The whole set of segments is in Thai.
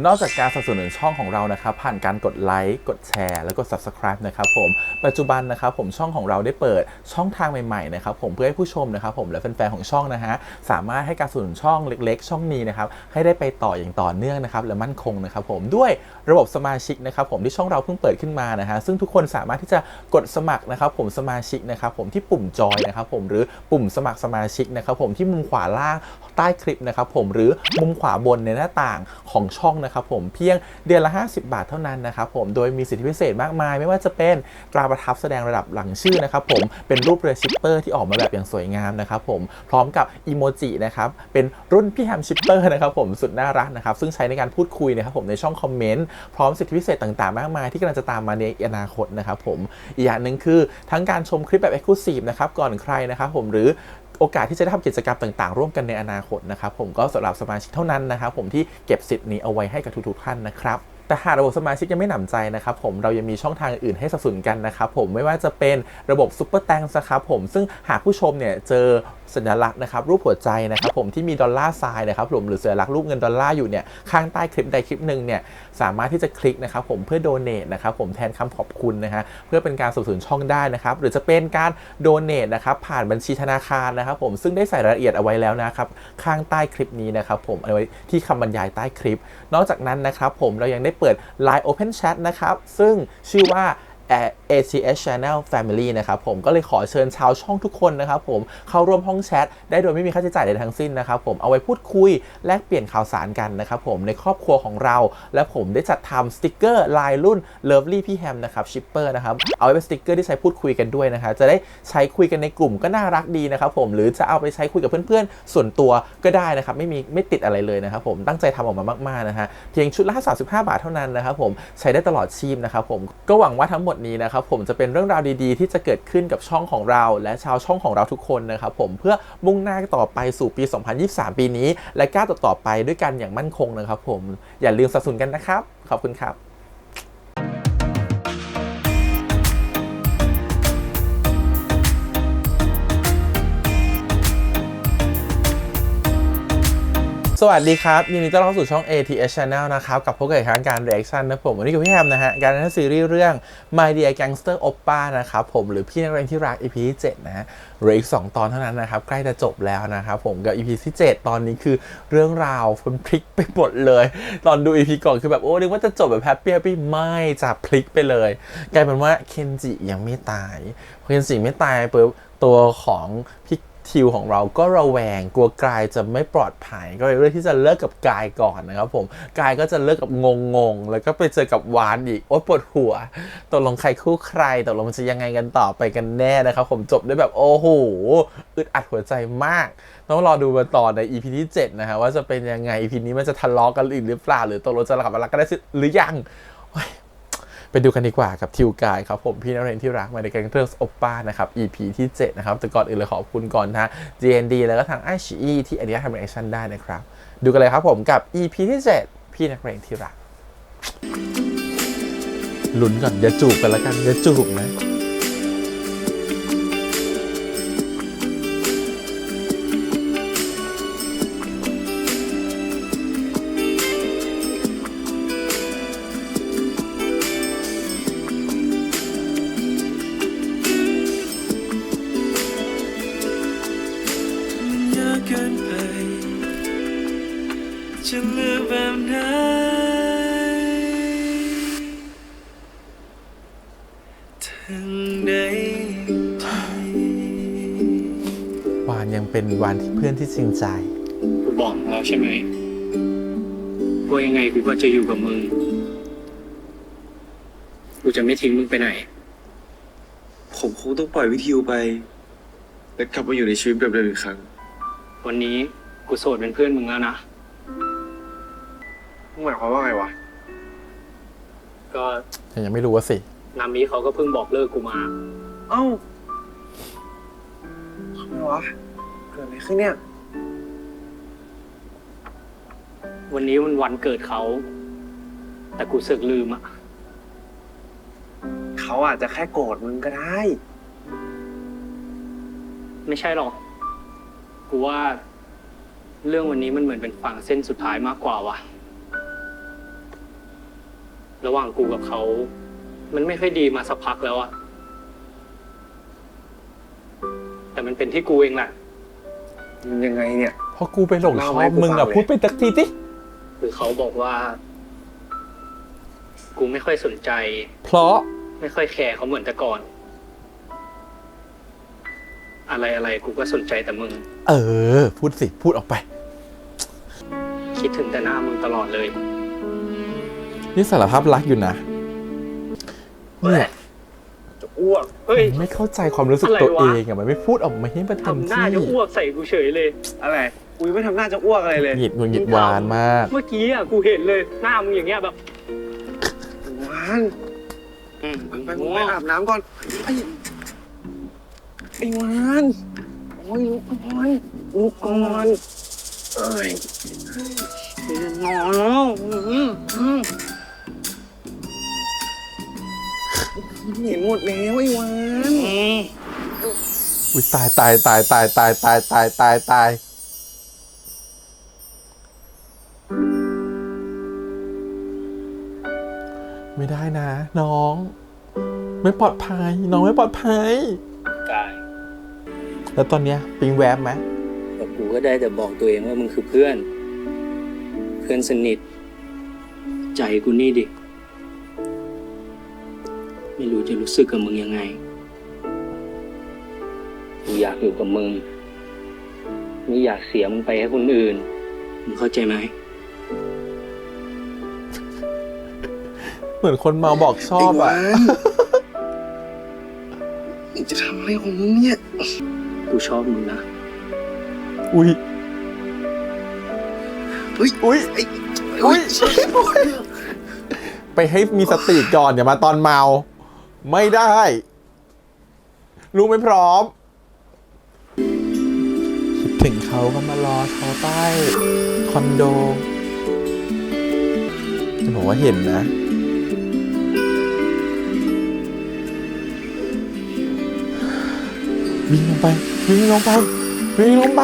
นอกจากการสนับสนุนช่องของเรานะครับผ่านการกดไลค์กดแชร์แล้วก็ Subscribe นะครับผมปัจจุบันนะครับผมช่องของเราได้เปิดช่องทางใหม่ๆนะครับผมเพื่อให้ผู้ชมนะครับผมและแฟนๆของช่องนะฮะสามารถให้การสนับสนุนช่องเล็กๆช่องนี้นะครับให้ได้ไปต่ออย่างต่อเนื่องนะครับและมั่นคงนะครับผมด้วยระบบสมาชิกนะครับผมที่ช่องเราเพิ่งเปิดขึ้นมานะฮะซึ่งทุกคนสามารถที่จะกดสมัครนะครับผมสมาชิกนะครับผมที่ปุ่มจอยนะครับผมหรือปุ่มสมัครสมาชิกนะครับผมที่มุมขวาล่างใต้คลิปนะครับผมหรือมุมขวาบนในหน้าต่างของช่องนะครับผมเพียงเดือนละ50 บาทเท่านั้นนะครับผมโดยมีสิทธิพิเศษมากมายไม่ว่าจะเป็นตราประทับแสดงระดับหลังชื่อนะครับผมเป็นรูปเรือชิปเปอร์ที่ออกมาแบบอย่างสวยงามนะครับผมพร้อมกับอีโมจินะครับเป็นรุ่นพี่แฮมชิปเปอร์นะครับผมสุดน่ารักนะครับซึ่งใช้ในการพูดคุยนะครับผมในช่องคอมเมนต์พร้อมสิทธิพิเศษต่างๆมากมายที่กำลังจะตามมาในอนาคตนะครับผมอีกอย่างหนึ่งคือทั้งการชมคลิปแบบ Exclusive นะครับก่อนใครนะครับผมหรือโอกาสที่จะได้ทำกิจกรรมต่างๆร่วมกันในอนาคตนะครับผมก็สำหรับสมาชิกเท่านั้นนะครับผมที่เก็บสิทธิ์นี้เอาไว้ให้กับทุกๆท่านนะครับแต่หากระบบสมาชิกยังไม่หนำใจนะครับผมเรายังมีช่องทางอื่นให้สนับสนุนกันนะครับผมไม่ว่าจะเป็นระบบซุปเปอร์แตงนะครับผมซึ่งหากผู้ชมเนี่ยเจอสัญลักษณ์นะครับรูปหัวใจนะครับผมที่มีดอลลาร์ไซน์นะครับผมหรือสัญลักษณ์รูปเงินดอลลาร์อยู่เนี่ยข้างใต้คลิปใดคลิปหนึ่งเนี่ยสามารถที่จะคลิกนะครับผมเพื่อโดเนทนะครับผมแทนคำขอบคุณนะฮะเพื่อเป็นการสนับสนุนช่องได้นะครับหรือจะเป็นการโดเนทนะครับผ่านบัญชีธนาคารนะครับผมซึ่งได้ใส่รายละเอียดเอาไว้แล้วนะครับข้างใต้คลิปนี้นะครับผมเอาไว้ที่คำบรรยายใต้คลิปนอกจากนั้นนะครับผมเรายังได้เปิด Line Open Chat นะครับซึ่งชื่อว่า ATS Channel Family นะครับผมก็เลยขอเชิญชาวช่องทุกคนนะครับผมเข้าร่วมห้องแชทได้โดยไม่มีค่าใช้จ่ายใดทั้งสิ้นนะครับผมเอาไว้พูดคุยแลกเปลี่ยนข่าวสารกันนะครับผมในครอบครัวของเราและผมได้จัดทำสติกเกอร์ลายรุ่น Lovely พี่แฮมนะครับชิปเปอร์นะครับเอาไว้เป็นสติกเกอร์ที่ใช้พูดคุยกันด้วยนะครับจะได้ใช้คุยกันในกลุ่มก็น่ารักดีนะครับผมหรือจะเอาไปใช้คุยกับเพื่อนๆส่วนตัวก็ได้นะครับไม่ติดอะไรเลยนะครับผมตั้งใจทำออกมามากๆนะฮะเพียงชุดละ35 บาทเท่านั้นนะครับผมใช้ได้ตลอดชีพนะครับผมก็หวังว่าทั้งหมดนี้นะครับผมจะเป็นเรื่องราวดีๆที่จะเกิดขึ้นกับช่องของเราและชาวช่องของเราทุกคนนะครับผมเพื่อมุ่งหน้าต่อไปสู่ปี 2023 ปีนี้และก้าวต่อไปด้วยกันอย่างมั่นคงนะครับผมอย่าลืมสนับสนุนกันนะครับขอบคุณครับสวัสดีครับยินดีต้อนรับเข้าสู่ช่อง ATS Channel นะครับกับพบกับอีกครั้งการ reaction นะผมวันนี้กับพี่แฮมนะฮะการในซีรีส์เรื่อง My Dear Gangster Oppa นะครับผมหรือพี่นักเรียนที่รัก EP ที่7นะฮะเหลืออีก2 ตอนเท่านั้นนะครับใกล้จะจบแล้วนะครับผมกับ EP ที่7ตอนนี้คือเรื่องราวมันพลิกไปหมดเลยตอนดู EP ก่อนคือแบบโอ้นึกว่าจะจบแบบแฮปปี้ไม่จะพลิกไปเลยกลายเป็นว่าเคนจิยังไม่ตายพอเคนจิไม่ตายปุ๊บตัวของพี่ทิวของเราก็ระแวงกลัวกายจะไม่ปลอดภัยก็เลยเลือกที่จะเลิกกับกายก่อนนะครับผมกายก็จะเลิกกับงงแล้วก็ไปเจอกับวานอีกโอ๊ยปวดหัวตกลงใครคู่ใครตกลงมันจะยังไงกันต่อไปกันแน่นะครับผมจบด้วยแบบโอ้โหอึดอัดหัวใจมากต้องรอดูมาต่อใน EP ที่7นะฮะว่าจะเป็นยังไง EP นี้มันจะทะเลาะกันอีกหรือเปล่าหรือตกลงจะกลับมารักกันได้หรือยังไปดูกันดีกว่ากับทิวกายครับผมพี่นักเรียนที่รักมาในแก๊งเทอร์สโอปป้านะครับ EP ที่7นะครับแต่ก่อนอื่นเลยขอบคุณก่อนทาง GND แล้วก็ทาง iQIYI ที่อนุญาตทำ reaction ได้นะครับดูกันเลยครับผมกับ EP ที่7พี่นักเรียนที่รักลุ้นก่อนอย่าจูบกันแล้วกันอย่าจูบนะเกินไปจะเลือกแบบไหนทั้งใดวานยังเป็นวานที่เพื่อนที่จริงใจกูบอกแล้วใช่ไหมว่ายังไงกูก็จะอยู่กับมึงกูจะไม่ทิ้งมึงไปไหนผมคงต้องปล่อยวิทิวไปและกลับมาอยู่ในชีวิตแบบเดิมอีกครั้งวันนี้กูโสดเป็นเพื่อนมึงแล้วนะหมายความว่าไงวะก็ยังไม่รู้ว่าสินามิเขาก็เพิ่งบอกเลิกกูมาเอ้าทำไมวะเกิดอะไรขึ้นเนี่ยวันนี้มันวันเกิดเขาแต่กูสึกลืมอะเขาอาจจะแค่โกรธมึงก็ได้ไม่ใช่หรอกกูว่าเรื่องวันนี้มันเหมือนเป็นฝั่งเส้นสุดท้ายมากกว่าว่ะ ระหว่างกูกับเขามันไม่ค่อยดีมาสักพักแล้วอะแต่มันเป็นที่กูเองแหละ มันยังไงเนี่ย เพราะกูไปหลงช เล่า อ ให้ บ กู มึง ฟั อะ งเลย พูดไปสักทีสิ คือเขาบอกว่า กูไม่ค่อยสนใจ เพราะ ไม่ค่อยแคร์เขาเหมือนแต่ก่อน อะไรกูก็สนใจแต่มึง พูดสิพูดออกไป คิดถึงแต่หน้ามึงตลอดเลย นี่สารภาพรักอยู่นะเนี่ย จะอ้วก เฮ้ย ไม่เข้าใจความรู้สึก อะไรวะ ตัวเองอะมันไม่พูดออกมาให้มันเต็ม ทำหน้า ที่ จะอ้วกใส่กูเฉยเลย อะไรกูยังไม่ทำหน้าจะอ้วกอะไรเลย หงิดหงิดหวานมาก เมื่อกี้อ่ะกูเห็นเลย หน้ามึงอย่างเงี้ยแบบ หวานไปมึงไปอาบน้ำก่อนไอ้หวานโอ้ยลุกก่อนลุกก่อนเอ้ยนอนแล้วเห็นหมดแล้วไอ้หวาน อุ้ยตายตายตายตายตายตายตายตายตายไม่ได้นะ น้อง ไม่ปลอดภัยน้องไม่ปลอดภัย กาย แล้วตอนเนี้ยปิงแวบไหม แต่กูก็ได้แต่บอกตัวเองว่ามึงคือเพื่อน เพื่อนสนิท ใจกูนี่ดิ ไม่รู้จะรู้สึกกับมึงยังไง กูอยากอยู่กับมึง ไม่อยากเสียมึงไปให้คนอื่น มึงเข้าใจไหม เหมือนคนเมาบอกชอบอ่ะ มึงจะทำอะไรของมึงเนี่ย กูชอบมึงนะ อุ้ย เฮ้ย อุ้ย อุ้ย ไปให้มีสติก่อนอย่ามาตอนเมา ไม่ได้ลูกไม่พร้อม คิดถึงเขาก็มารอเขาใต้คอนโดจะบอกว่าเห็นนะ วิ่งลงไป วิ่งลงไป วิ่งลงไป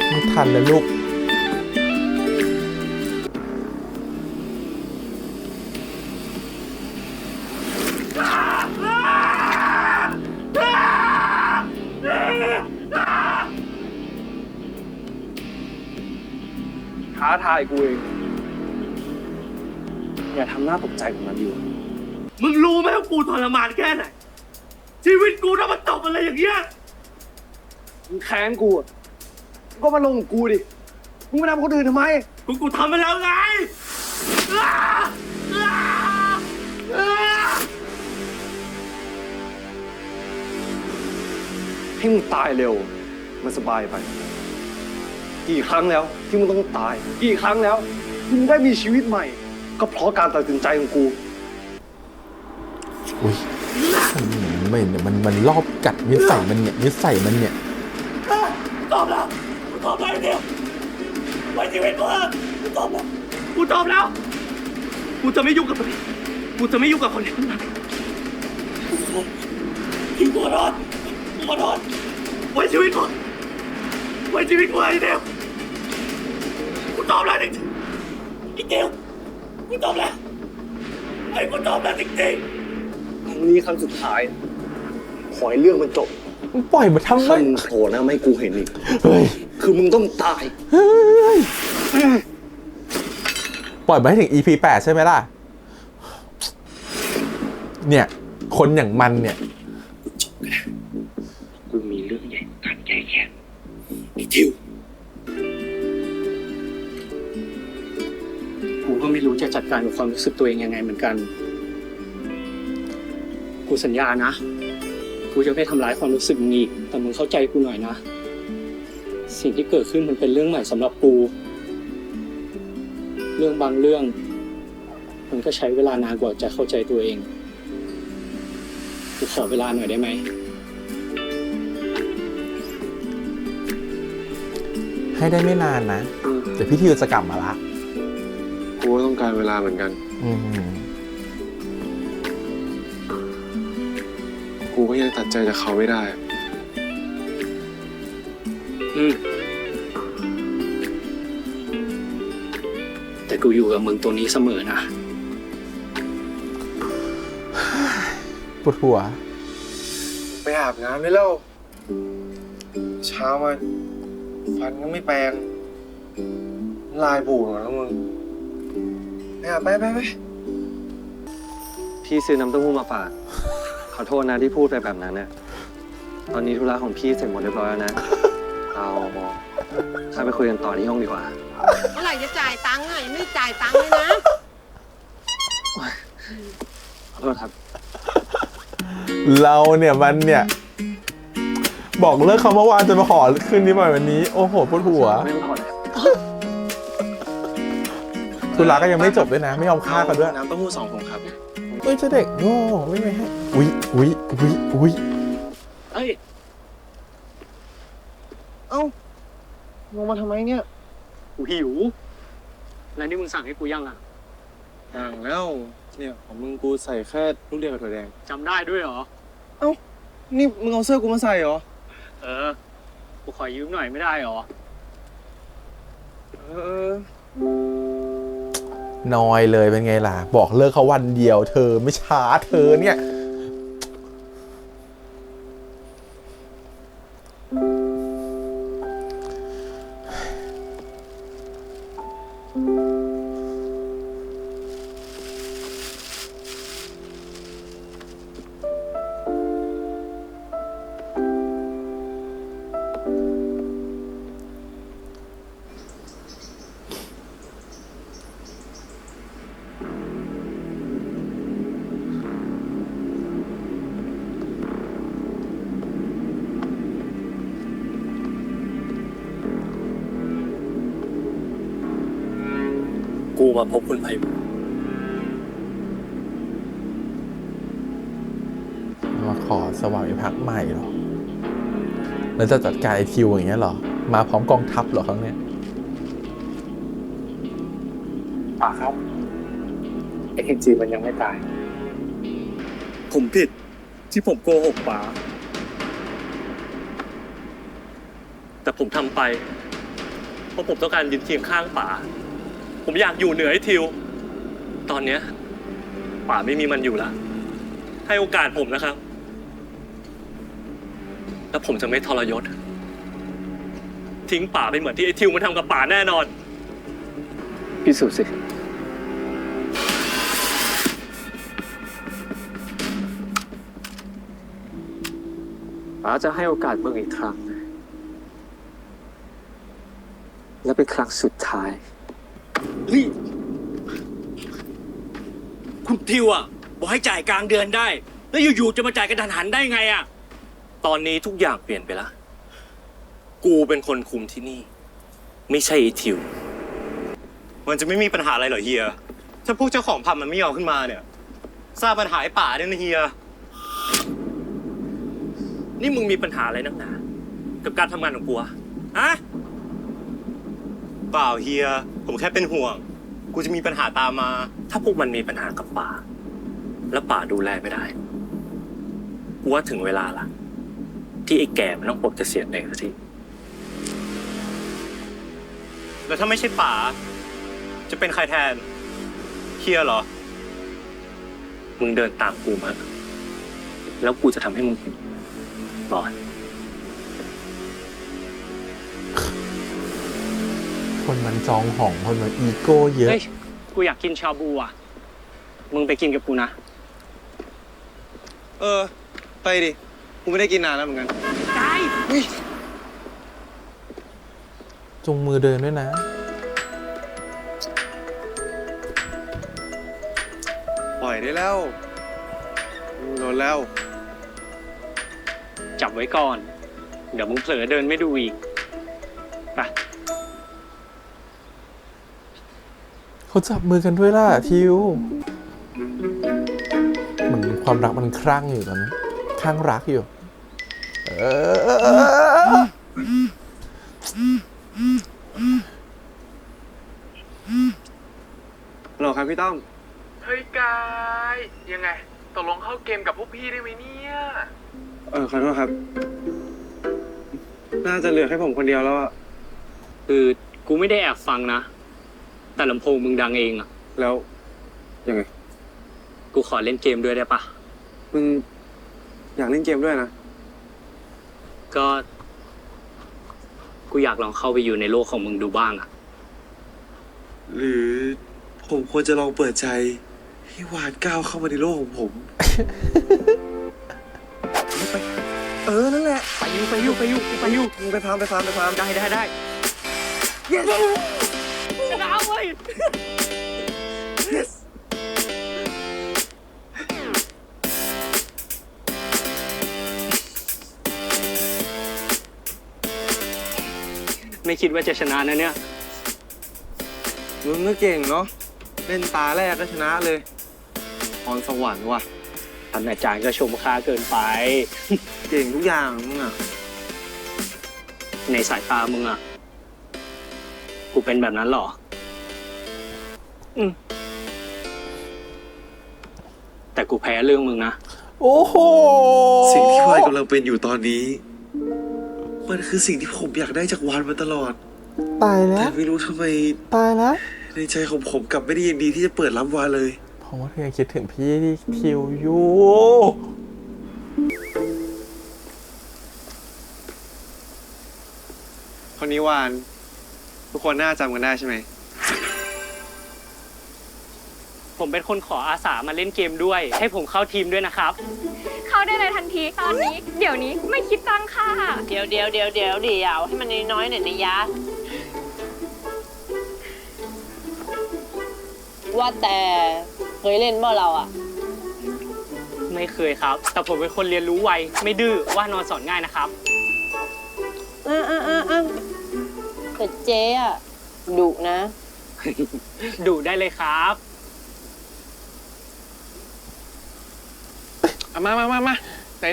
ไม่ทันเลยลูก ท้าทายกูเอง อย่าทำหน้าตกใจของมันอยู่ มึงรู้ไหมว่ากูทรมานแค่ไหน ชีวิตกูต้องมาตกอะไรอย่างเงี้ย มึงแค้นกูอะมึงก็มาลงกับกูดิ มึงมาทำคนอื่นทำไม กูทำไปแล้วไงอ้าอ้าอ้า ให้มึงตายเร็ว มันสบายไป กี่ครั้งแล้วที่มึงต้องตาย กี่ครั้งแล้วที่มึงได้มีชีวิตใหม่ ก็เพราะการตัดสินใจของกู อุ้ยมันรอบกัดนิสัยมันเนี่ยนิสัยมันเนี่ย ตอบแล้วกูตอบไปเดียวไว้ชีวิตมึงกูตอบแล้วกูตอบแล้ว กูจะไม่ยุ่งกับมันกูจะไม่ยุ่งกับคนนี้นะกูขอโทษกูขอโทษไว้ชีวิตกูไว้ชีวิตกูไอ้เดียวกูตอบแล้วจริงๆไอ้เดียวกูตอบแล้วไอ้กูตอบแล้วจริงๆ ครั้งนี้ครั้งสุดท้าย ขอให้เรื่องมันจบ มึงปล่อยมาทำไม ถ้ามึงโผล่หน้าไม่ให้กูเห็นอีก เฮ้ย คือมึงต้องตาย เฮ้ย ปล่อยมาให้ถึง EP 8 ใช่ไหมล่ะ เนี่ย คนอย่างมันเนี่ย กูมีเรื่องใหญ่การแก้แค้นไอ้ทิวกูก็ไม่รู้จะจัดการกับความรู้สึกตัวเองยังไงเหมือนกัน กูสัญญานะ กูจะไม่ทำร้ายความรู้สึกมึงอีก แต่มึงเข้าใจกูหน่อยนะ สิ่งที่เกิดขึ้นมันเป็นเรื่องใหม่สำหรับกู เรื่องบางเรื่อง มันก็ใช้เวลานานกว่าจะเข้าใจตัวเอง กูขอเวลาหน่อยได้ไหม ให้ได้ไม่นานนะ เดี๋ยวพี่ทิวจะกลับมาละ กูก็ต้องการเวลาเหมือนกัน อืม กูก็ยังตัดใจจากเขาไม่ได้ แต่ แต่กูอยู่กับมึงตรงนี้เสมอนะ ปวดหัว ไปอาบน้ำได้แล้ว เช้ามาฟันก็ไม่แปรงลายบูดหมดแล้วมึงไปอาบไปพี่ซื้อน้ำเต้าหู้มาฝากขอโทษนะที่พูดไปแบบนั้นเนี่ยตอนนี้ธุระของพี่เสร็จหมดเรียบร้อยแล้วนะเราข้าไปคุยกันต่อที่ห้องดีกว่า เมื่อไหร่จะจ่ายตังค์อ่ะยังไม่ได้จ่ายตังค์เลยนะ ขอโทษครับ เราเนี่ยมันเนี่ย บอกเลิกเขาเมื่อวานจะมาขอคืนนี้บ่อยวันนี้ โอ้โหปวดหัว ไม่ต้องขอแล้ว ธุระก็ยังไม่จบด้วยนะ ไม่ยอมฆ่ากันด้วย น้ำเต้าหู้2 ถุงครับ เฮ้ยเจะเด็กโง่ไม่ให้ อุ๊ย เฮ้ย เอ้าลงมาทำไมเนี่ย กูหิว แล้วนี่มึงสั่งให้กูยังอ่ะ แล้ว เนี่ยของมึงกูใส่แค่ลูกเดียวกับถั่วแดง จำได้ด้วยเหรอ นี่มึงเอาเสื้อกูมาใส่เหรอ เออ กูขอยืมหน่อยไม่ได้เหรอ เออ นอยเลยเป็นไงล่ะ บอกเลิกเขาวันเดียวเธอไม่ช้าเธอเนี่ย กูมาพบคุณไพบูลย์ มาขอสวามิภักดิ์ใหม่เหรอ แล้วจะจัดการไอทิวอย่างเงี้ยเหรอ มาพร้อมกองทัพเหรอครั้งเนี้ย ป่าครับไอ้เคนจีมันยังไม่ตาย ผมผิดที่ผมโกหกป๋าแต่ผมทำไป เพราะผมต้องการยืนเคียงข้างป๋าผมอยากอยู่เหนือไอ้ทิว ตอนเนี้ยป๋าไม่มีมันอยู่แล้ว ให้โอกาสผมนะครับ แล้วผมจะไม่ทรยศ ทิ้งป๋าไปเหมือนที่ไอ้ทิวมันทำกับป๋าแน่นอน พิสูจน์สิ ป๋าจะให้โอกาสมึงอีกครั้ง และเป็นครั้งสุดท้าย เฮ้ยคุณทิวอ่ะบอกให้จ่ายกลางเดือนได้ แล้วอยู่ๆจะมาจ่ายกระทันหันได้ไงอ่ะ ตอนนี้ทุกอย่างเปลี่ยนไปละ กูเป็นคนคุมที่นี่ ไม่ใช่ไอ้ทิว มันจะไม่มีปัญหาอะไรเหรอเฮีย ถ้าพวกเจ้าของผับมันไม่ยอมขึ้นมาเนี่ยสร้างปัญหาไอ้ป่าเนี่ยนะเฮีย นี่มึงมีปัญหาอะไรนักหนากับการทำงานของกูอะฮะ เปล่าเฮีย ผมแค่เป็นห่วง กูจะมีปัญหาตามมา ถ้าพวกมันมีปัญหากับป่า แล้วป่าดูแลไม่ได้ กูว่าถึงเวลาละที่ไอ้แก่มันต้องปลดเกษียณเองสักที แล้วถ้าไม่ใช่ป่า จะเป็นใครแทนเฮียเหรอ มึงเดินตามกูมา แล้วกูจะทำให้มึงเห็นรอด คนมันจองห่องคนมันอีโก้เยอะ เฮ้ย กูอยากกินชาบูอ่ะ มึงไปกินกับกูนะ ไปดิ กูไม่ได้กินนานแล้วเหมือนกัน ได้ จงมือเดินด้วยนะ ปล่อยได้แล้วโดนแล้ว จับไว้ก่อน เดี๋ยวมึงเผลอเดินไม่ดูอีก ไป เขาจับมือกันด้วยล่ะทิวเหมือนความรักมันคลั่งอยู่ตอนนี้คลั่งรักอยู่ หรอครับพี่ต้อม เฮ้ยกาย ยังไงตกลงเข้าเกมกับพวกพี่ได้ไหมเนี่ย ขอโทษครับ น่าจะเหลือแค่ผมคนเดียวแล้วอะ คือกูไม่ได้แอบฟังนะ แต่ลำโพงมึงดังเองอ่ะ แล้วยังไง กูขอเล่นเกมด้วยได้ปะ มึงอยากเล่นเกมด้วยนะ ก็ กูอยากลองเข้าไปอยู่ในโลกของมึงดูบ้างอ่ะ หรือผมควรจะลองเปิดใจให้วานก้าวเข้ามาในโลกของผม นั่นแหละ ไปอยู่มึงไปฟาร์มได้ yes ชนะเว้ย ไม่คิดว่าจะชนะนะเนี่ย มึงก็เก่งเนาะ เล่นตาแรกก็ชนะเลยพรสวรรค์ว่ะ ท่านอาจารย์ก็ชมค่าเกินไป เก่งทุกอย่างมึงอ่ะ ในสายตามึงอ่ะ กูเป็นแบบนั้นเหรอ แต่กูแพ้เรื่องมึงนะ โอ้โห สิ่งที่วานกำลังเป็นอยู่ตอนนี้ มันคือสิ่งที่ผมอยากได้จากวานมาตลอด ตายแล้ แต่ ว ไม่รู้ทำไม ตายแล้ว ในใจของผมกลับไม่ได้ยินดีที่จะเปิดรับวานเลย เพราะว่าเธอยังคิดถึงพี่ทิวอยู่ คนนี้วาน ทุกคนน่าจำกันได้ใช่ไหม ผมเป็นคนขออาสามาเล่นเกมด้วย ให้ผมเข้าทีมด้วยนะครับ เข้าได้เลยทันทีตอนนี้ เดี๋ยวนี้ไม่คิดตังค่ะ เดี๋ยวให้มันน้อยๆหน่อยนะยะ ว่าแต่เคยเล่นบ่เราอ่ะ ไม่เคยครับ แต่ผมเป็นคนเรียนรู้ไว ไม่ดื้อ ว่านอนสอนง่ายนะครับ แต่เจ๊อะดุนะ ดูได้เลยครับ มา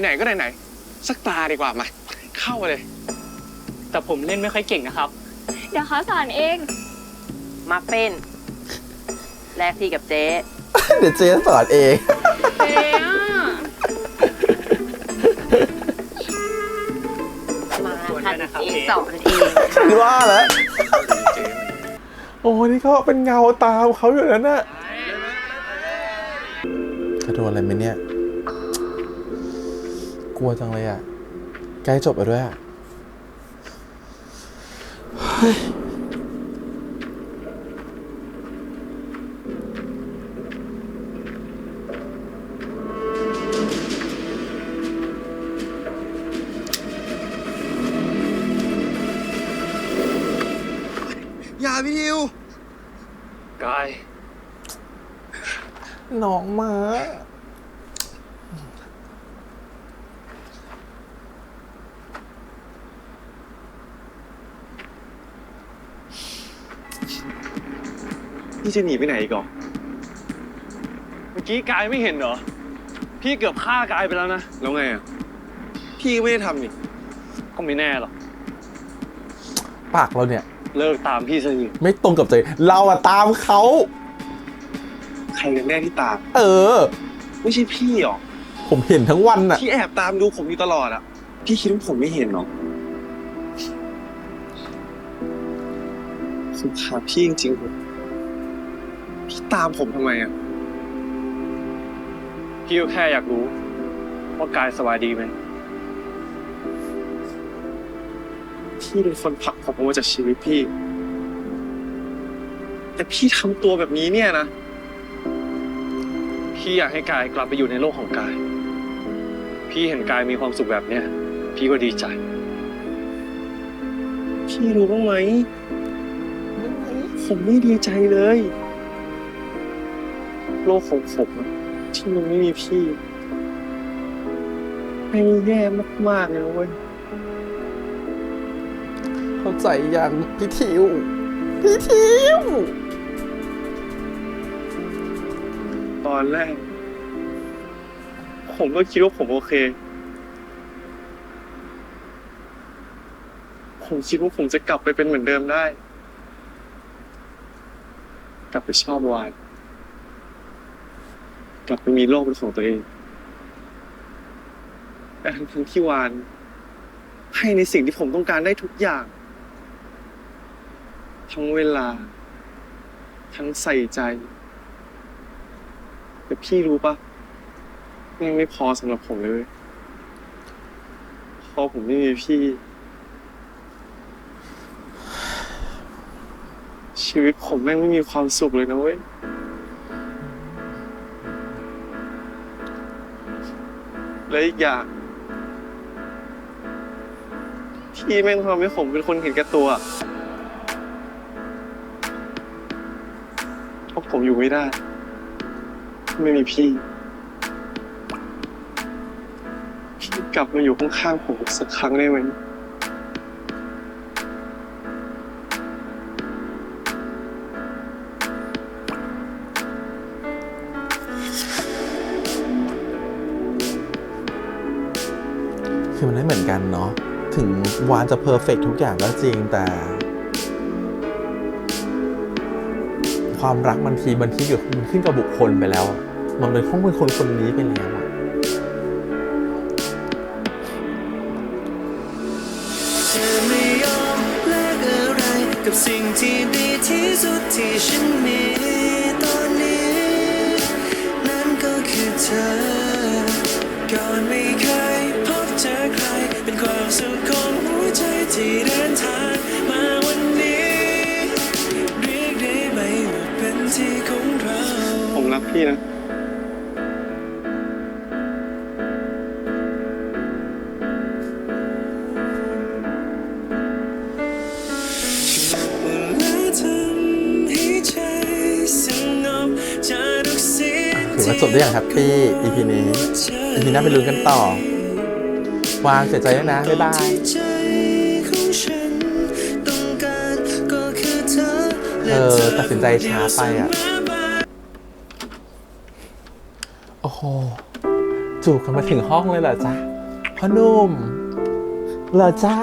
ไหนๆก็ไหนๆสักตาดีกว่ามา เข้ามาเลย แต่ผมเล่นไม่ค่อยเก่งนะครับ เดี๋ยวเขาสอนเอง มาเป็นแลกที่กับเจ๊ เดี๋ยวเจ๊สอนเอง เจ๊อะ มา ส่วน คัน ด้วยนะครับ เจ๊ เจ๊ สอนเอง ฉันว่าแล้ว โอ้นี่เขาเป็นเงาตามเขาอยู่นั่นน่ะจะโดนอะไรไหมเนี่ย กลัวจังเลยอ่ะ ใกล้จบไปด้วยอ่ะ อย่าพี่ทิว กาย น้องมา พี่จะหนีไปไหนอีกอ่ะเมื่อกี้กายไม่เห็นเหรอ พี่เกือบฆ่ากายไปแล้วนะ แล้วไงอ่ะ พี่ก็ไม่ได้ทำนี่ ก็ไม่แน่หรอก ปากเราเนี่ย เลิกตามพี่ซะที ไม่ตรงกับใจ เราอะตามเขา ใครกันแน่ที่ตาม เออ ไม่ใช่พี่หรอก ผมเห็นทั้งวันน่ะ พี่แอบตามดูผมอยู่ตลอดอ่ะ พี่คิดว่าผมไม่เห็นหรอผมถามพี่จริงๆผมพี่ตามผมทำไมอ่ะ พี่ก็แค่อยากรู้ว่ากายสบายดีไหม พี่เป็นคนผลักผมออกมาจากชีวิตพี่ แต่พี่ทำตัวแบบนี้เนี่ยนะ พี่อยากให้กายกลับไปอยู่ในโลกของกาย พี่เห็นกายมีความสุขแบบเนี้ย พี่ก็ดีใจ พี่รู้บ้างไหม ผมไม่ดีใจเลย โลกของผมอะที่มันไม่มีพี่ไม่แย่มากๆเลยเว้ย เข้าใจยังพี่ทิว พี่ทิว ตอนแรก ผมก็คิดว่าผมโอเค ผมคิดว่าผมจะกลับไปเป็นเหมือนเดิมได้ กลับไปชอบวาย กลับไปมีโลกเป็นของตัวเอง แต่ทั้งที่วานให้ในสิ่งที่ผมต้องการได้ทุกอย่าง ทั้งเวลา ทั้งใส่ใจ แต่พี่รู้ปะยังไม่พอสำหรับผมเลยเว้ยพอผมไม่มีพี่ ชีวิตผมแม่งไม่มีความสุขเลยนะเว้ย และอีกอย่างพี่แม่งทำให้ผมเป็นคนเห็นแก่ตัวเพราะผมอยู่ไม่ได้ไม่มีพี่กลับมาอยู่ข้างๆผมสักครั้งได้ไหม คือมันไม่เหมือนกันเนาะถึงวานจะเพอร์เฟกทุกอย่างก็จริงแต่ความรักมันขึ้นกับบุคคลไปแล้วมันเป็นของเป็นคนนี้ไปแล้วอะ ไม่ยอมแลกอะไรกับสิ่งที่ดีที่สุดที่ฉันมีตอนนี้นั่นก็คือเธอก่อนไม่เคยพบเจอใครเป็นความสุขของหัวใจที่เดินทางมาวันนี้เรียกได้ไหมว่าเป็นที่ของเรา ผมรักพี่นะ ถือว่าจบได้อย่างแฮปปี้ EP นี้ EP หน้าไปลุ้นกันต่อ วางเสียใจด้วยนะ บ๊ายบาย ตัดสินใจช้าไปอ่ะ โอ้โห จูบกันมาถึงห้องเลยเหรอจ๊ะพ่อหนุ่มเหรอจ๊ะ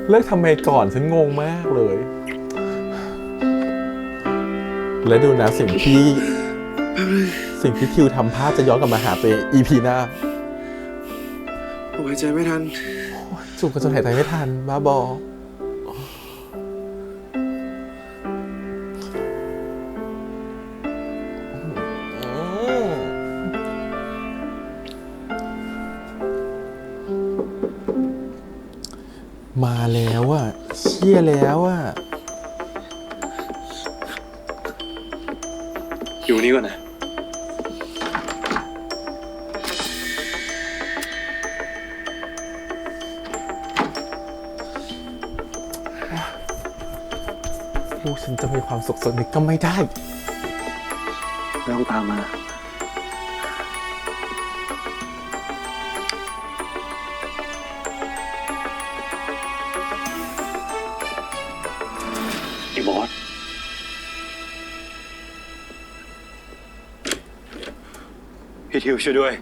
เลิกทำไมก่อนฉันงงมากเลย แล้วดูนะสิ่งที่ทิวทำพลาดจะย้อนกลับมาหาตัวเอง EP หน้า ผมหายใจไม่ทัน จูบกันจนหายใจไม่ทันบ้าบอมาแล้วอ่ะเชี่ยแล้วอ่ะ อยู่นี่ก่อนนะ ลูกฉันจะมีความสุขสักนิดก็ไม่ได้ ไม่ต้องตามมาไอ้บอส พี่ทิวช่วยด้วย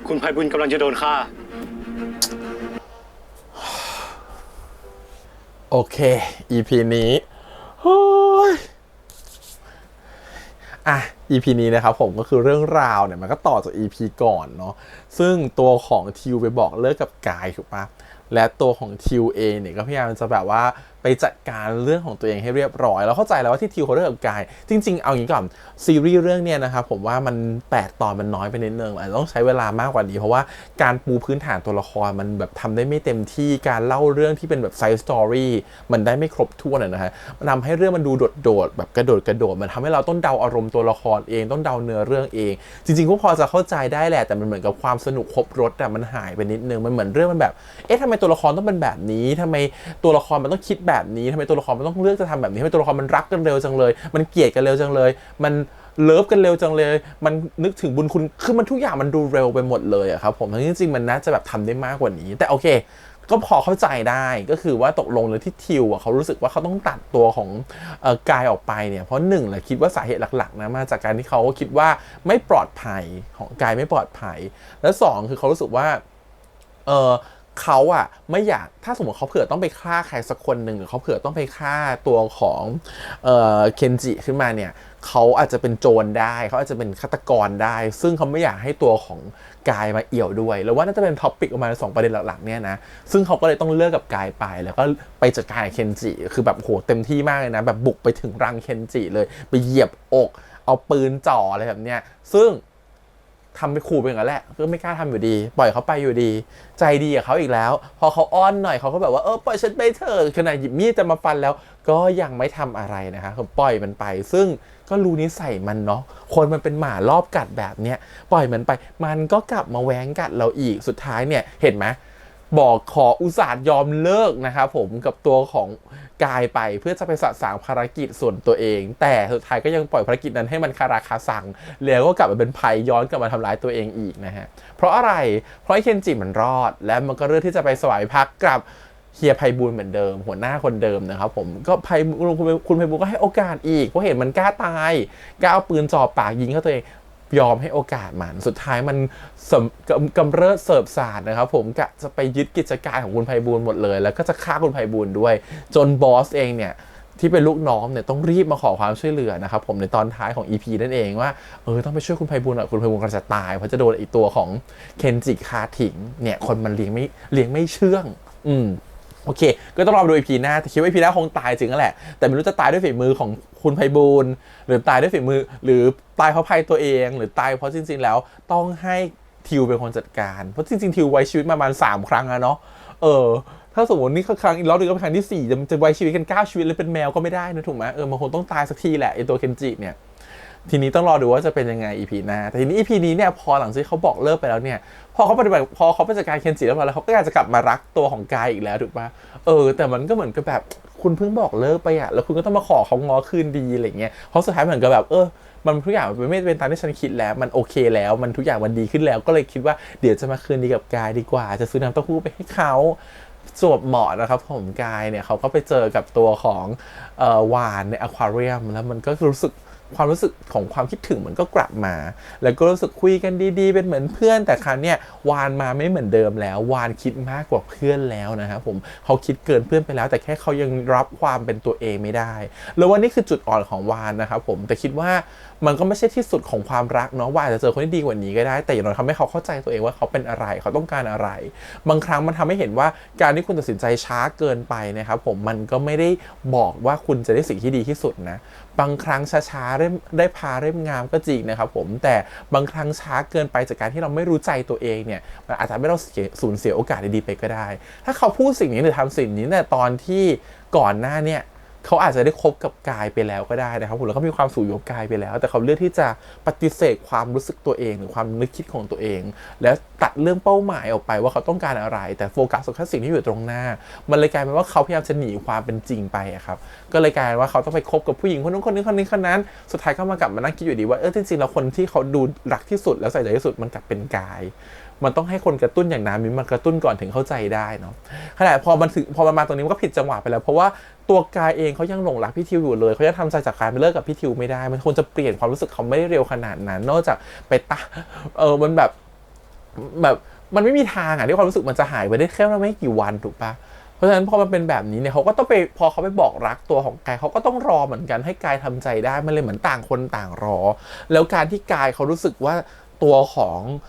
คุณไพบุญกำลังจะโดนฆ่า โอเค EP นี้โอ้ยEP นี้นะครับผมก็คือเรื่องราวเนี่ยมันก็ต่อจาก EP ก่อนเนาะซึ่งตัวของทิวไปบอกเลิกกับกายถูกปะและตัวของทิวเองเนี่ยก็พยายามจะแบบว่าไปจัดการเรื่องของตัวเองให้เรียบร้อยแล้วเข้าใจแล้วว่าที่ทิวเขาเลิกกับกายจริงๆเอาอย่างนี้ก่อนซีรีส์เรื่องเนี้ยนะครับผมว่ามัน8 ตอนมันน้อยไปนิดนึงอาจจะต้องใช้เวลามากกว่านี้เพราะว่าการปูพื้นฐานตัวละครมันแบบทำได้ไม่เต็มที่การเล่าเรื่องที่เป็นแบบไซส์สตอรี่มันได้ไม่ครบถ้วนนะฮะมันทำให้เรื่องมันดูโดดๆแบบกระโดดมันทำให้เราต้องเดาอารมณ์ตัวละครเองต้องเดาเนื้อเรื่องเองจริงๆก็พอจะเข้าใจได้แหละแต่มันเหมือนกับความสนุกครบรสแต่มันหายไปนิดนึงมันเหมือนเรื่องมันแบบทำไมตัวละครต้องเป็นแบบนี้ทำไมตัวละครมันต้องคิดแบบนี้ทำไมตัวละครมันต้องเลือกจะทำแบบนี้ทำไมตัวละครมันรักกันเร็วจังเลยมันเกลียดกันเร็วจังเลยมันเลิฟกันเร็วจังเลยมันนึกถึงบุญคุณคือมันทุกอย่างมันดูเร็วไปหมดเลยอะครับผมทั้งจริงๆมันน่าจะแบบทำได้มากกว่านี้แต่โอเคก็พอเข้าใจได้ก็คือว่าตกลงเลยที่ทิวอะเขารู้สึกว่าเขาต้องตัดตัวของกายออกไปเนี่ยเพราะหนึ่งแหละคิดว่าสาเหตุหลักๆนะมาจากการที่เขาคิดว่าไม่ปลอดภัยของกายไม่ปลอดภัยและสองคือเขารู้สึกว่า เขาอะไม่อยากถ้าสมมติเขาเผื่อต้องไปฆ่าใครสักคนหนึ่งหรือเขาเผื่อต้องไปฆ่าตัวของเคนจิขึ้นมาเนี่ยเขาอาจจะเป็นโจรได้เขาอาจจะเป็นฆาตกรได้ซึ่งเขาไม่อยากให้ตัวของกายมาเอี่ยวด้วยแล้วว่าน่าจะเป็นท็อปปิกประมาณ2ประเด็นหลักๆเนี่ยนะซึ่งเขาก็เลยต้องเลิกกับกายไปแล้วก็ไปจัดการกับเคนจิคือแบบโหเต็มที่มากเลยนะแบบบุกไปถึงรังเคนจิเลยไปเหยียบอกเอาปืนจ่ออะไรแบบเนี้ยซึ่งทำไปขู่ไปอย่างนั้นแหละก็ไม่กล้าทำอยู่ดีปล่อยเขาไปอยู่ดีใจดีกับเขาอีกแล้วพอเขาอ้อนหน่อยเขาก็แบบว่าปล่อยฉันไปเถอะขนาดหยิบมีดจะมาฟันแล้วก็ยังไม่ทำอะไรนะคะเขาปล่อยมันไปซึ่งก็รู้นิสัยมันเนาะคนมันเป็นหมารอบกัดแบบเนี้ยปล่อยมันไปมันก็กลับมาแว้งกัดเราอีกสุดท้ายเนี่ยเห็นไหมบอกขออุตส่าห์ยอมเลิกนะครับผมกับตัวของกายไปเพื่อจะไปสะสางภารกิจส่วนตัวเองแต่สุดท้ายก็ยังปล่อยภารกิจนั้นให้มันคาราคาซังแล้วก็กลับมาเป็นภัยย้อนกลับมาทำร้ายตัวเองอีกนะฮะเพราะอะไรเพราะไอ้เคนจิมันรอดและมันก็เลือกที่จะไปสวายพักกับเฮียไพบูลย์เหมือนเดิมหัวหน้าคนเดิมนะครับผมก็คุณไพบูลย์ก็ให้โอกาสอีกเพราะเห็นมันกล้าตายกล้าเอาปืนจ่อปากยิงเข้าตัวเองยอมให้โอกาสมันสุดท้ายมันกำเริบเสิร์ฟสารนะครับผมกะจะไปยึดกิจการของคุณไพบูลย์หมดเลยแล้วก็จะฆ่าคุณไพบูลย์ด้วยจนบอสเองเนี่ยที่เป็นลูกน้องเนี่ยต้องรีบมาขอความช่วยเหลือนะครับผมในตอนท้ายของ EP นั่นเองว่าต้องไปช่วยคุณไพบูลย์หน่อยคุณไพบูลย์กำลังจะตายเพราะจะโดนไอตัวของเคนจิฆ่าทิ้งเนี่ยคนมันเลี้ยงไม่เชื่องโอเคก็ต้องรอดู EP หน้าแต่คิดว่า EP หน้าคงตายจริงนั่นแหละแต่ไม่รู้จะตายด้วยฝีมือของคุณไพบูลย์หรือตายด้วยฝีมือหรือตายเพราะภัยตัวเองหรือตายเพราะจริงๆแล้วต้องให้ทิวเป็นคนจัดการเพราะจริงๆทิวไว้ชีวิตมาประมาณ3 ครั้งอะเนาะถ้าสมมตินี่ครั้งอีกรอบนึงก็เป็นครั้งที่4จะไว้ชีวิตกัน9 ชีวิตเลยเป็นแมวก็ไม่ได้นะถูกไหมมันคงต้องตายสักทีแหละไอตัวเคนจิเนี่ยทีนี้ต้องรอดูว่าจะเป็นยังไง EP หน้าแต่ทีนี้ EP นี้เนี่ยพอหลังจากเขาบอกเลิกไปแล้วเนี่ยพอเขาไปจัดการเคนจิแล้วเขาก็อยากจะกลับมารักตัวของกายอีกแล้วถูกปะแต่มันก็เหมือนกับแบบคุณเพิ่งบอกเลิกไปอะแล้วคุณก็ต้องมาขอเขาง้อคืนดีอะไรเงี้ยเพราะสุดท้ายเหมือนกับแบบมันทุกอย่างมันไม่เป็นตามที่ฉันคิดแล้วมันโอเคแล้วมันทุกอย่างมันดีขึ้นแล้วก็เลยคิดว่าเดี๋ยวจะมาคืนดีกับกายดีกว่าจะซื้อน้ำเต้าหู้ไปให้เขาสวบเหมาะนะครับผมกายเนี่ยเขาก็ไปเจอกับตัวของวานในอควาเรียมแล้วมันก็รู้สึกความรู้สึกของความคิดถึงมันก็กลับมาแล้วก็รู้สึกคุยกันดีๆเป็นเหมือนเพื่อนแต่ครั้งเนี้ยวานมาไม่เหมือนเดิมแล้ววานคิดมากกว่าเพื่อนแล้วนะครับผมเขาคิดเกินเพื่อนไปแล้วแต่แค่เขายังรับความเป็นตัวเองไม่ได้แล้วว่านี่คือจุดอ่อนของวานนะครับผมแต่คิดว่ามันก็ไม่ใช่ที่สุดของความรักเนาะวานจะเจอคนที่ดีกว่านี้ก็ได้แต่อย่างน้อยทำให้เขาเข้าใจตัวเองว่าเขาเป็นอะไรเขาต้องการอะไรบางครั้งมันทำให้เห็นว่าการที่คุณตัดสินใจช้าเกินไปนะครับผมมันก็ไม่ได้บอกว่าคุณจะได้สิ่งที่ดีที่สุดนะบางครั้งช้าๆได้พาเล่มงามก็จริงนะครับผมแต่บางครั้งช้าเกินไปจากการที่เราไม่รู้ใจตัวเองเนี่ยมันอาจจะทำให้เราสูญเสียโอกาสดีๆไปก็ได้ถ้าเขาพูดสิ่งนี้หรือทำสิ่งนี้แต่ตอนที่ก่อนหน้าเนี่ยเขาอาจจะได้คบกับกายไปแล้วก็ได้นะครับผมแล้วก็มีความสุขอยู่กับกายไปแล้วแต่เขาเลือกที่จะปฏิเสธความรู้สึกตัวเองหรือความนึกคิดของตัวเองแล้วตัดเรื่องเป้าหมายออกไปว่าเขาต้องการอะไรแต่โฟกัสกับแค่สิ่งที่อยู่ตรงหน้ามันเลยกลายเป็นว่าเขาพยายามจะหนีความเป็นจริงไปครับก็เลยกลายเป็นว่าเขาต้องไปคบกับผู้หญิงคนนู้นคนนี้คนนี้คนนั้นสุดท้ายก็มากลับมานั่งคิดอยู่ดีว่าจริงๆแล้วคนที่เขาดูรักที่สุดแล้วใส่ใจที่สุดมันกลับเป็นกายมันต้องให้คนกระตุ้นอย่างน้ำมิมากระตุ้นก่อนถึงเข้าใจได้เนาะขณะพอมันมาตรงนี้มันก็ผิดจังหวะไปแล้วเพราะว่าตัวกายเองเขายังหลงรักพี่ทิวอยู่เลยเขาจะทำใจจากการไปเลิกกับพี่ทิวไม่ได้มันควรจะเปลี่ยนความรู้สึกเขาไม่ได้เร็วขนาดนั้นนอกจากไปมันแบบมันไม่มีทางที่ความรู้สึกมันจะหายไปได้แค่ไม่กี่วันถูกปะเพราะฉะนั้นพอมันเป็นแบบนี้เนี่ยเขาก็ต้องไปพอเขาไปบอกรักตัวของกายเขาก็ต้องรอเหมือนกันให้กายทำใจได้มันเลยเหมือนต่างคนต่างรอแล้วการที่กายเขารู้สึกว่าตัวของ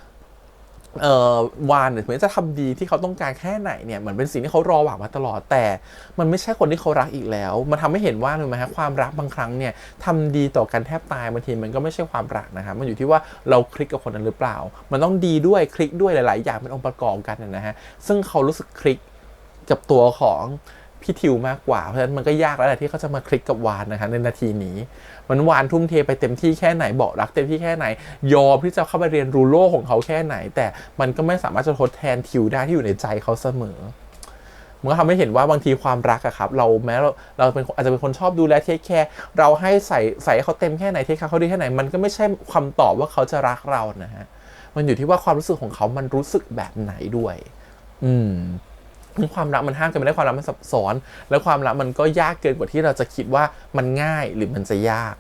วานเนี่ยเหมือนจะทำดีที่เขาต้องการแค่ไหนเนี่ยเหมือนเป็นสิ่งที่เขารอหวังมาตลอดแต่มันไม่ใช่คนที่เขารักอีกแล้วมันทำให้เห็นว่าเลยไหมฮะความรักบางครั้งเนี่ยทำดีต่อกันแทบตายบางทีมันก็ไม่ใช่ความรักนะครับมันอยู่ที่ว่าเราคลิกกับคนนั้นหรือเปล่ามันต้องดีด้วยคลิกด้วยหลายๆอย่างเป็นองค์ประกอบกันนะฮะซึ่งเขารู้สึกคลิกกับตัวของพี่ทิวมากกว่าเพราะฉะนั้นมันก็ยากแล้วแหละที่เขาจะมาคลิกกับวานนะคะในนาทีนี้มันวานทุ่มเทไปเต็มที่แค่ไหนบอกรักเต็มที่แค่ไหนยอมที่จะเข้าไปเรียนรู้โลกของเขาแค่ไหนแต่มันก็ไม่สามารถจะทดแทนทิวได้ที่อยู่ในใจเขาเสมอมันก็ทำให้เห็นว่าบางทีความรักอะครับเราแม้เราเป็นอาจจะเป็นคนชอบดูแลเทคแคร์เราให้ใส่เขาเต็มแค่ไหนเทคแคร์เขาดีแค่ไหนมันก็ไม่ใช่คำตอบว่าเขาจะรักเรานะฮะมันอยู่ที่ว่าความรู้สึกของเขามันรู้สึกแบบไหนด้วยความรักมันห้ามกันไม่ได้ความรักมันซับซ้อนและความรักมันก็ยากเกินกว่าที่เราจะคิดว่ามันง่ายหรือมันจะยาก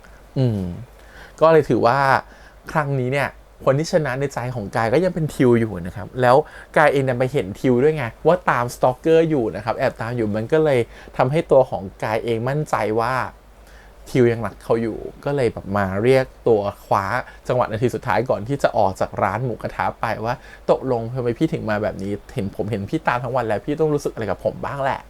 ก็เลยถือว่าครั้งนี้เนี่ย คนที่ชนะในใจของกายก็ยังเป็นทิวอยู่นะครับแล้วกายเองดันไปเห็นทิวด้วยไงว่าตามสตอกเกอร์อยู่นะครับแอบตามอยู่มันก็เลยทำให้ตัวของกายเองมั่นใจว่าทิวยังรักเขาอยู่ก็เลยแบบมาเรียกตัวคว้าจังหวะนาทีสุดท้ายก่อนที่จะออกจากร้านหมูกระทะไปว่าตกลงทำไมพี่ถึงมาแบบนี้ผมเห็นพี่ตามทั้งวันแล้วพี่ต้องรู้สึกอะไรกับผมบ้างแหละ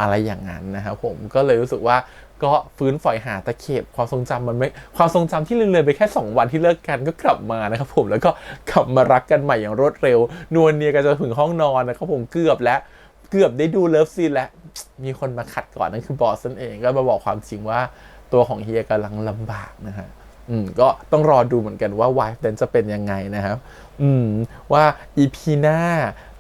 อะไรอย่างนั้นนะครับผมก็เลยรู้สึกว่าก็ฟื้นฝอยหาตะเข็บความทรงจำมันไม่ความทรงจำที่เลือนไปแค่2 วันที่เลิกกันก็กลับมานะครับผมแล้วก็กลับมารักกันใหม่อย่างรวดเร็วนวลเนียกันจนถึงห้องนอนนะครับผมเกือบได้ดูเลิฟซีนแล้วมีคนมาขัดก่อนนั่นคือบอสนั่นเองก็มาบอกความจริงว่าตัวของเฮียกำลังลำบากนะฮะก็ต้องรอดูเหมือนกันว่าไวฟ์เดนจะเป็นยังไงนะครับว่า EP หน้า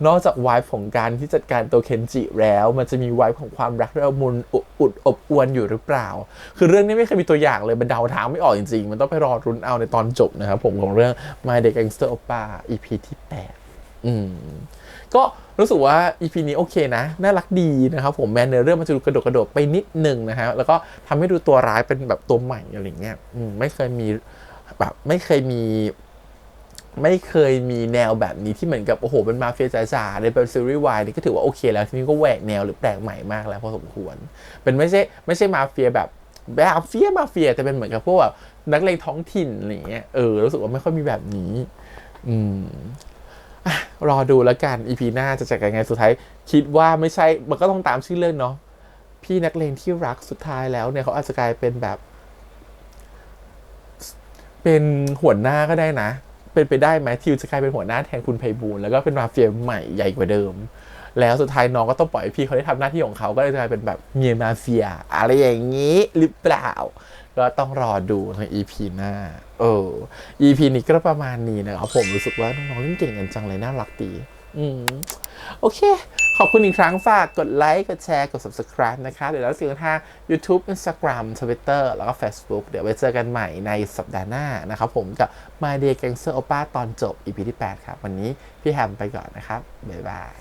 นอกจากไวฟ์ของการที่จัดการตัวเคนจิแล้วมันจะมีไวฟ์ของความรักระมุนอุดอบอวนอยู่หรือเปล่าคือเรื่องนี้ไม่เคยมีตัวอย่างเลยมันเดาทางไม่ออกจริงๆมันต้องไปรอรุ้นเอาในตอนจบนะครับผมของเรื่อง My Day Gangster Oppa EP ที่8ก็รู้สึกว่า EP นี้โอเคนะน่ารักดีนะครับผมแม้เนื้อเรื่องมันจะดูกระโดดไปนิดนึงนะฮะแล้วก็ทำให้ดูตัวร้ายเป็นแบบตัวใหม่อะไรเงี้ยไม่เคยมีแนวแบบนี้ที่เหมือนกับโอ้โหเป็นมาเฟียจ๋าๆในเป็นซีรีส์วายนี่ก็ถือว่าโอเคแล้วทีนี้ก็แหวกแนวหรือแปลกใหม่มากแล้วพอสมควรเป็นไม่ใช่มาเฟียแบบมาเฟียแต่เป็นเหมือนกับพวกแบบนักเลงท้องถิ่นอะไรเงี้ยรู้สึกว่าไม่ค่อยมีแบบนี้รอดูแล้วกัน EP หน้าจะจัดการไงสุดท้ายคิดว่าไม่ใช่มันก็ต้องตามชื่อเรื่องเนาะพี่นักเลงที่รักสุดท้ายแล้วเนี่ยเขาอาจจะกลายเป็นแบบเป็นหัวหน้าก็ได้นะเป็นไปได้ไหมทิวจะกลายเป็นหัวหน้าแทนคุณไพบูลย์แล้วก็เป็นมาเฟียใหม่ใหญ่กว่าเดิมแล้วสุดท้ายน้องก็ต้องปล่อยให้พี่เขาได้ทำหน้าที่ของเขาก็เลยกลายเป็นแบบเมียมาเฟียอะไรอย่างนี้หรือเปล่าก็ต้องรอดูใน EP หน้าEP นี้ก็ประมาณนี้นะครับผมรู้สึกว่าน้องๆเล่นเก่งกันจังเลยน่ารักดีโอเคขอบคุณอีกครั้งฝากกดไลค์กดแชร์กด Subscribe นะคะเดี๋ยวเราเจอกันทาง YouTube Instagram Twitter แล้วก็ Facebook เดี๋ยวไว้เจอกันใหม่ในสัปดาห์หน้านะครับผมกับ My Day Gangster Oppa ตอนจบ EP ที่ 8 ครับวันนี้พี่แฮมไปก่อนนะครับบ๊ายบาย